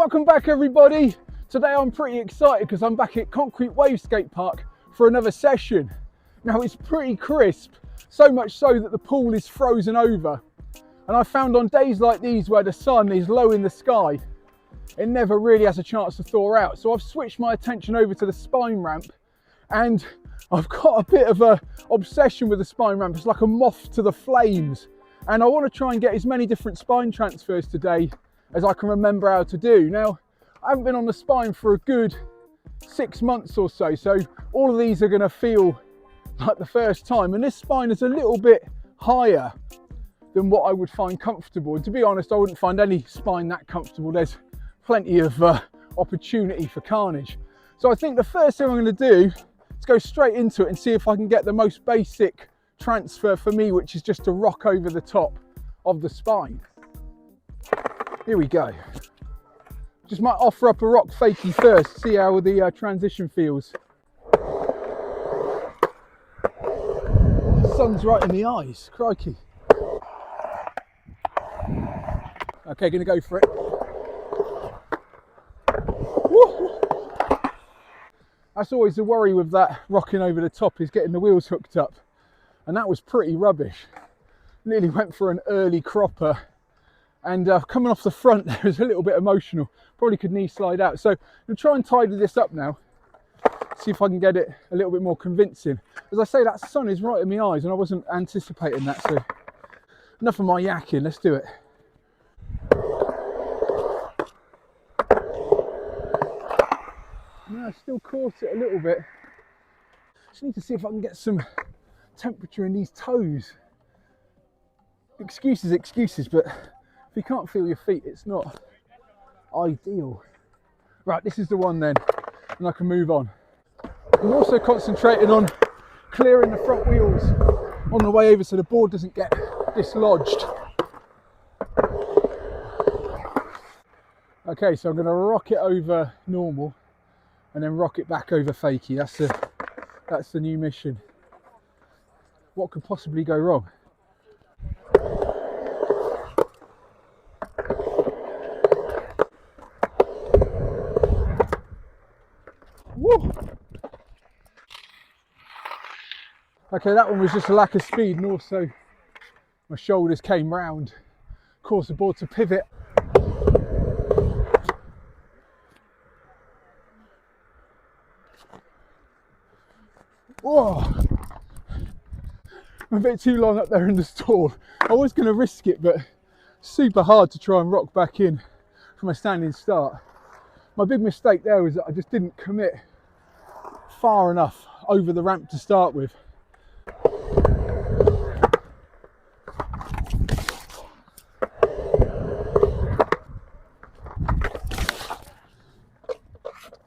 Welcome back everybody. Today I'm pretty excited because I'm back at Concrete Wave Skate Park for another session. Now it's pretty crisp, so much so that the pool is frozen over. And I found on days like these where the sun is low in the sky, it never really has a chance to thaw out. So I've switched my attention over to the spine ramp, and I've got a bit of an obsession with the spine ramp. It's like a moth to the flames. And I want to try and get as many different spine transfers today as I can remember how to do. Now, I haven't been on the spine for a good 6 months or so, so all of these are going to feel like the first time. And this spine is a little bit higher than what I would find comfortable. And to be honest, I wouldn't find any spine that comfortable. There's plenty of opportunity for carnage. So I think the first thing I'm going to do is go straight into it and see if I can get the most basic transfer for me, which is just to rock over the top of the spine. Here we go. Just might offer up a rock fakie first, see how the transition feels. The sun's right in the eyes, crikey. Okay, gonna go for it. Woo! That's always the worry with that rocking over the top, is getting the wheels hooked up. And that was pretty rubbish. Nearly went for an early cropper. And coming off the front there was a little bit emotional. Probably could knee slide out. So I'm going to try and tidy this up now. See if I can get it a little bit more convincing. As I say, that sun is right in my eyes and I wasn't anticipating that. So enough of my yakking, let's do it. No, I still caught it a little bit. Just need to see if I can get some temperature in these toes. Excuses, but if you can't feel your feet, it's not ideal. Right, this is the one then, and I can move on. I'm also concentrating on clearing the front wheels on the way over so the board doesn't get dislodged. Okay, so I'm going to rock it over normal and then rock it back over fakie. That's the new mission. What could possibly go wrong? Woo! Okay, that one was just a lack of speed, and also my shoulders came round, caused the board to pivot. Whoa! I'm a bit too long up there in the stall. I was going to risk it, but super hard to try and rock back in from a standing start. My big mistake there was that I just didn't commit far enough over the ramp to start with.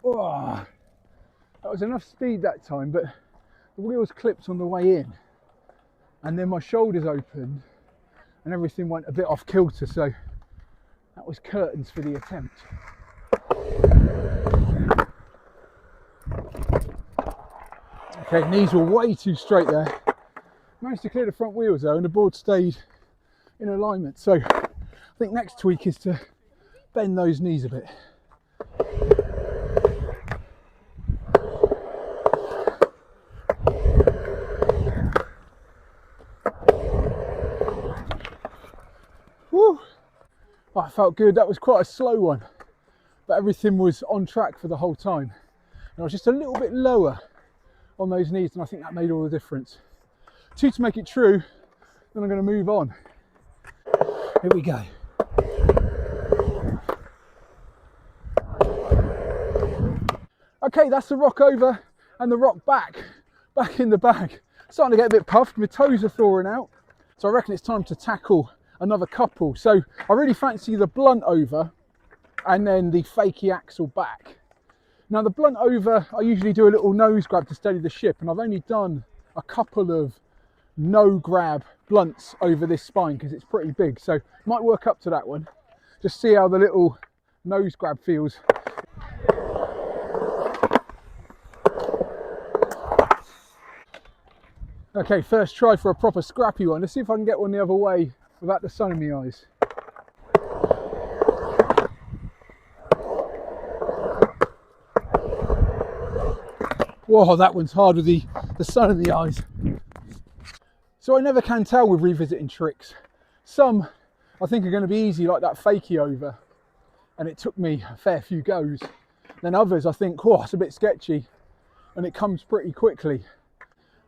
Oh, that was enough speed that time, but the wheels clipped on the way in. And then my shoulders opened and everything went a bit off kilter, so that was curtains for the attempt. Okay, knees were way too straight there. Managed to clear the front wheels though, and the board stayed in alignment. So I think next tweak is to bend those knees a bit. Woo! Oh, it felt good. That was quite a slow one, but everything was on track for the whole time. And I was just a little bit lower on those knees, and I think that made all the difference. 2 to make it true, then I'm going to move on. Here we go. Okay, that's the rock over and the rock back in the bag. Starting to get a bit puffed, my toes are thawing out. So I reckon it's time to tackle another couple. So I really fancy the blunt over and then the fakie axle back. Now the blunt over, I usually do a little nose grab to steady the ship, and I've only done a couple of no grab blunts over this spine because it's pretty big. So might work up to that one. Just see how the little nose grab feels. Okay, first try for a proper scrappy one. Let's see if I can get one the other way without the sun in my eyes. Whoa, that one's hard with the sun in the eyes. So I never can tell with revisiting tricks. Some I think are going to be easy, like that fakie over, and it took me a fair few goes. Then others I think, oh, it's a bit sketchy, and it comes pretty quickly.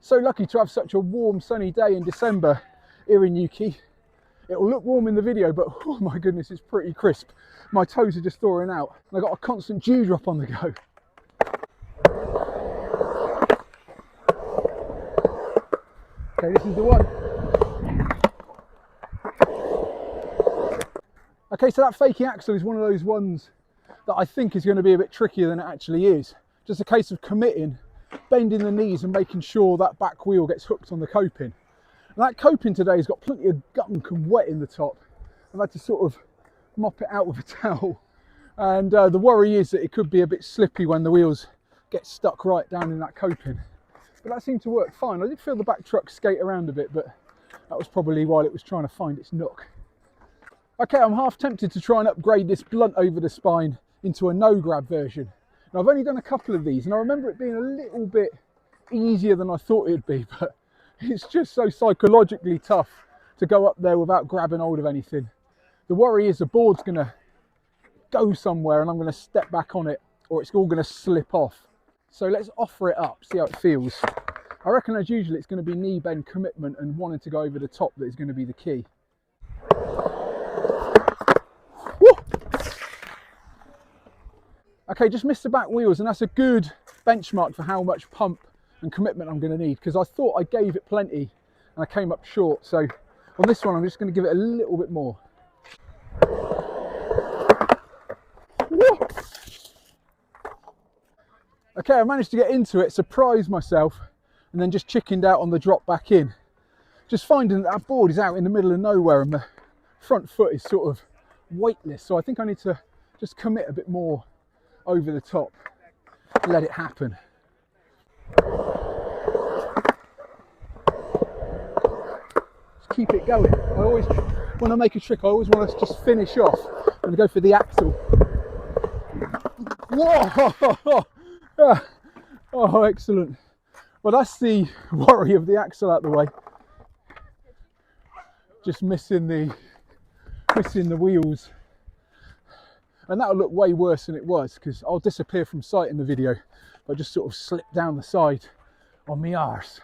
So lucky to have such a warm sunny day in December here in Newquay. It'll look warm in the video, but oh my goodness, it's pretty crisp. My toes are just thawing out, and I got a constant dew drop on the go. Okay, this is the one. Okay, so that faking axle is one of those ones that I think is going to be a bit trickier than it actually is. Just a case of committing, bending the knees and making sure that back wheel gets hooked on the coping. And that coping today has got plenty of gunk and wet in the top. I've had to sort of mop it out with a towel. And the worry is that it could be a bit slippy when the wheels get stuck right down in that coping. But that seemed to work fine. I did feel the back truck skate around a bit, but that was probably while it was trying to find its nook. Okay, I'm half tempted to try and upgrade this blunt over the spine into a no-grab version. Now, I've only done a couple of these, and I remember it being a little bit easier than I thought it would be, but it's just so psychologically tough to go up there without grabbing hold of anything. The worry is the board's going to go somewhere and I'm going to step back on it, or it's all going to slip off. So let's offer it up, see how it feels. I reckon as usual it's going to be knee bend commitment and wanting to go over the top that is going to be the key. Woo! Okay, just missed the back wheels, and that's a good benchmark for how much pump and commitment I'm going to need, because I thought I gave it plenty and I came up short. So on this one I'm just going to give it a little bit more. Woo! Okay, I managed to get into it, surprised myself, and then just chickened out on the drop back in. Just finding that board is out in the middle of nowhere and the front foot is sort of weightless. So I think I need to just commit a bit more over the top, let it happen. Just keep it going. I always, when I make a trick, I always want to just finish off and go for the axle. Whoa! Oh, excellent. Well, that's the worry of the axle out the way. Just missing the wheels. And that'll look way worse than it was, because I'll disappear from sight in the video. I just sort of slip down the side on my arse.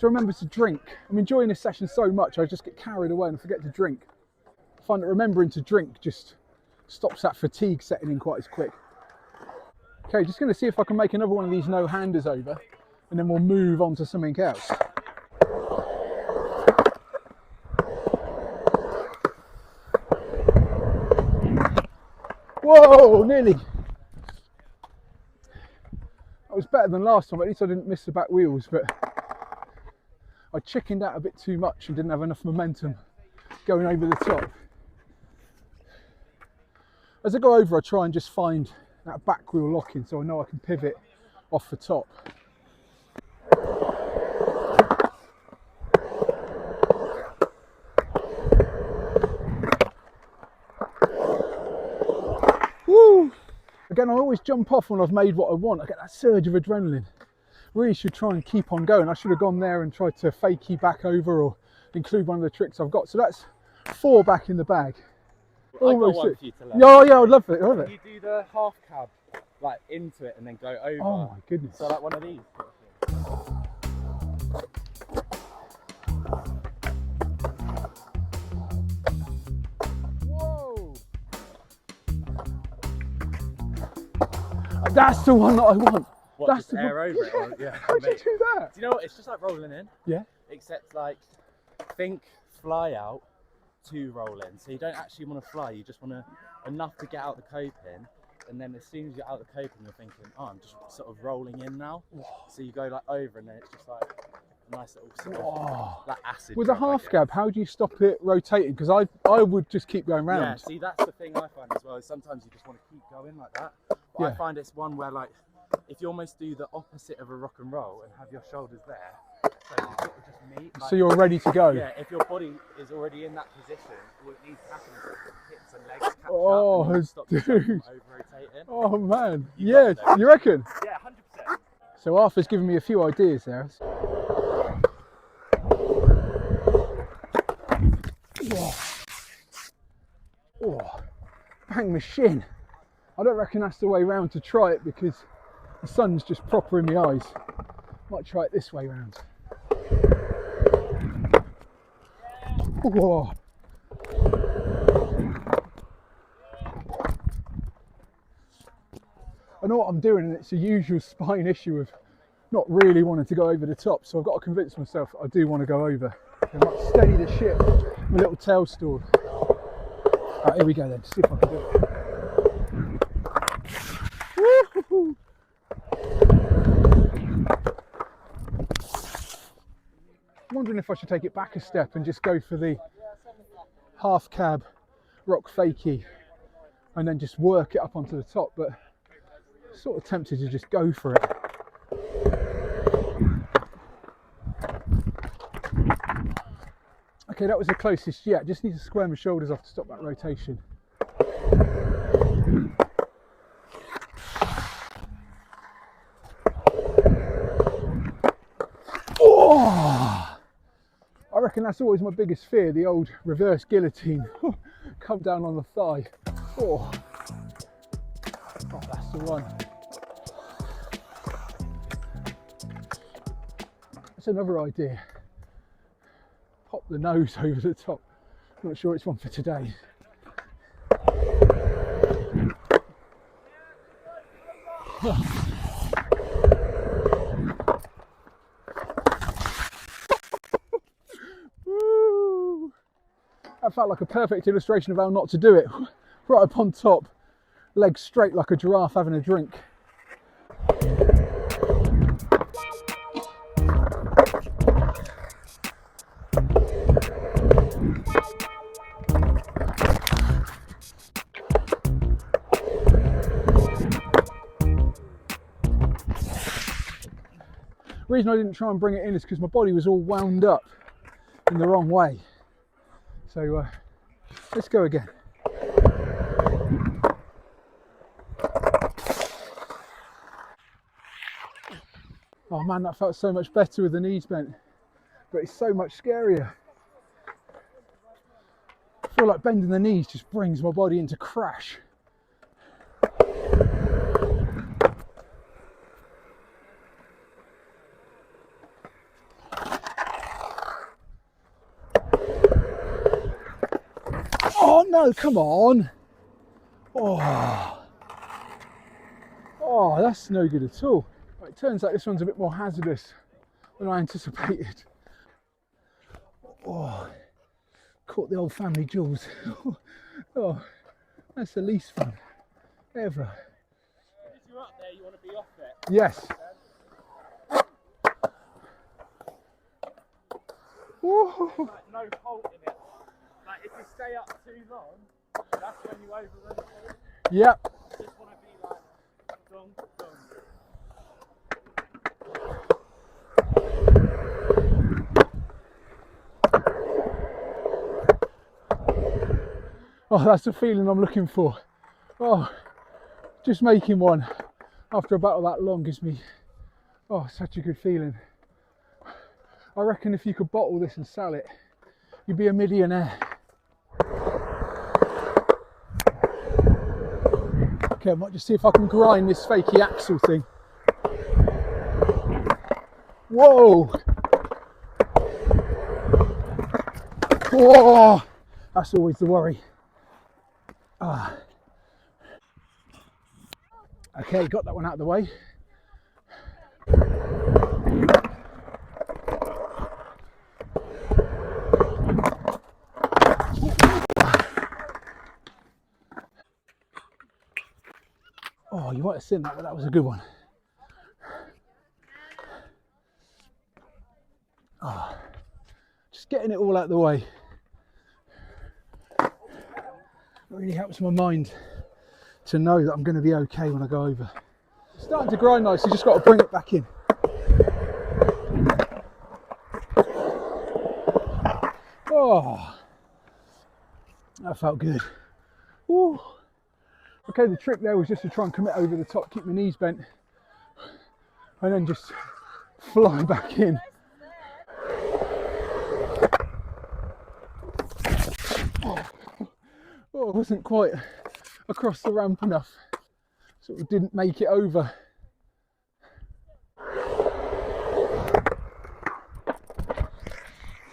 To remember to drink. I'm enjoying this session so much, I just get carried away and forget to drink. I find that remembering to drink just stops that fatigue setting in quite as quick. Okay, just going to see if I can make another one of these no-handers over, and then we'll move on to something else. Whoa, nearly. That was better than last time, at least I didn't miss the back wheels, but I chickened out a bit too much and didn't have enough momentum going over the top. As I go over, I try and just find that back wheel locking so I know I can pivot off the top. Woo! Again, I always jump off when I've made what I want. I get that surge of adrenaline. Really should try and keep on going. I should have gone there and tried to fakie back over or include one of the tricks I've got. So that's 4 back in the bag. Almost. I got one for you to learn. Yeah, I'd love it. I love it. You do the half cab like into it and then go over. Oh my goodness. So like one of these. Whoa! That's the one that I want. What, that's just the air one. over it? Or, yeah. How'd you do that? Do you know what? It's just like rolling in. Yeah. Except like think fly out to roll in. So you don't actually want to fly. You just want to enough to get out the coping. And then as soon as you're out the coping, you're thinking, oh, I'm just sort of rolling in now. Whoa. So you go like over, and then it's just like a nice little sort of like acid. With a half cab, how do you stop it rotating? Because I would just keep going round. Yeah, see, that's the thing I find as well. Is sometimes you just want to keep going like that. But yeah. I find it's one where like if you almost do the opposite of a rock and roll and have your shoulders there, so you sort of just meet. Like, so you're ready to go. Yeah, if your body is already in that position, all it needs to happen is that the hips and legs catch oh, up and stop yourself from over-rotating. Oh man, yeah, you reckon? Yeah, 100%. So Arthur's given me a few ideas there. Oh, bang my shin. I don't reckon that's the way round to try it because the sun's just proper in my eyes. Might try it this way round. Whoa. I know what I'm doing, and it's a usual spine issue of not really wanting to go over the top, so I've got to convince myself I do want to go over. I might steady the ship, my little tail stall. Right, here we go then, see if I can do it. Woo-hoo-hoo. I'm wondering if I should take it back a step and just go for the half cab rock fakie and then just work it up onto the top, but sort of tempted to just go for it. Okay, that was the closest yet. Just need to square my shoulders off to stop that rotation. Oh! I reckon that's always my biggest fear, the old reverse guillotine. Come down on the thigh. Oh, that's the one. That's another idea. Pop the nose over the top. Not sure it's one for today. Woo! That felt like a perfect illustration of how not to do it. Right up on top, legs straight like a giraffe having a drink. The reason I didn't try and bring it in is because my body was all wound up in the wrong way. So let's go again. Oh man, that felt so much better with the knees bent, but it's so much scarier. I feel like bending the knees just brings my body into crash. Oh no, come on. Oh, that's no good at all. Right, it turns out this one's a bit more hazardous than I anticipated. Oh, caught the old family jewels. Oh, that's the least fun ever. If you're up there, you want to be off it. Yes. Whoa. Like no halt in it. Like if you stay up too long, that's when you overrun it. Yep. You just want to be like dong, dong. Oh, that's the feeling I'm looking for. Oh, just making one after a battle that long gives me, such a good feeling. I reckon if you could bottle this and sell it, you'd be a millionaire. Okay, I might just see if I can grind this fakey axle thing. Whoa! Whoa! That's always the worry. Okay, got that one out of the way. Oh, you might have seen that, but that was a good one. Just getting it all out of the way. It really helps my mind to know that I'm going to be okay when I go over. It's starting to grind nicely, just got to bring it back in. Oh, that felt good. Woo. Okay, the trick there was just to try and commit over the top, keep my knees bent, and then just fly back in. Oh, I wasn't quite across the ramp enough, sort of didn't make it over.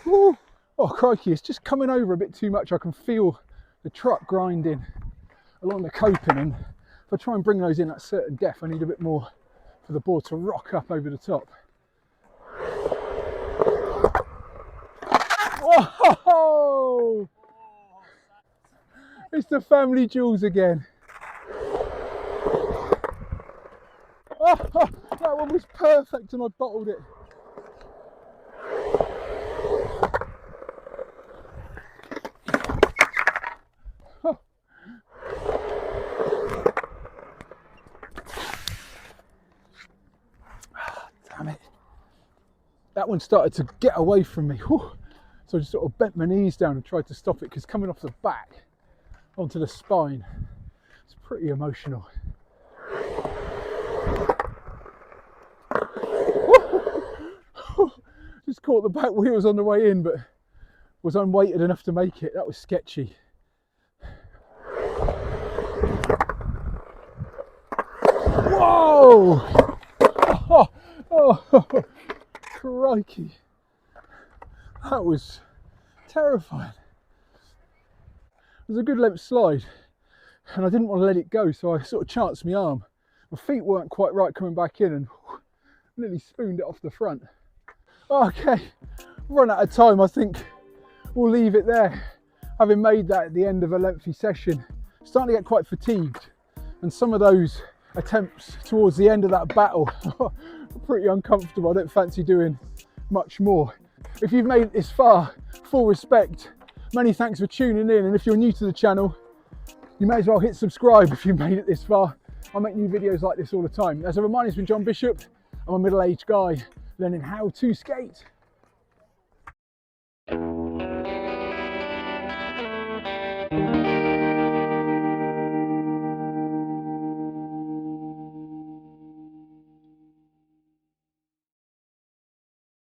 Woo. Oh crikey, it's just coming over a bit too much. I can feel the truck grinding along the coping, and if I try and bring those in at certain depth, I need a bit more for the board to rock up over the top. Whoa! It's the family jewels again. Oh, that one was perfect and I bottled it. Oh. Damn it. That one started to get away from me. Whew. So I just sort of bent my knees down and tried to stop it, because coming off the back onto the spine, it's pretty emotional. Just caught the back wheels on the way in, but was unweighted enough to make it. That was sketchy. Whoa! Oh, crikey. That was terrifying. It was a good length slide and I didn't want to let it go, so I sort of chanced my arm. My feet weren't quite right coming back in and nearly spooned it off the front. Okay, run out of time. I think we'll leave it there. Having made that at the end of a lengthy session, starting to get quite fatigued, and some of those attempts towards the end of that battle are pretty uncomfortable. I don't fancy doing much more. If you've made it this far, full respect. Many thanks for tuning in, and if you're new to the channel, you may as well hit subscribe if you've made it this far. I make new videos like this all the time. As a reminder, it's been John Bishop. I'm a middle-aged guy learning how to skate.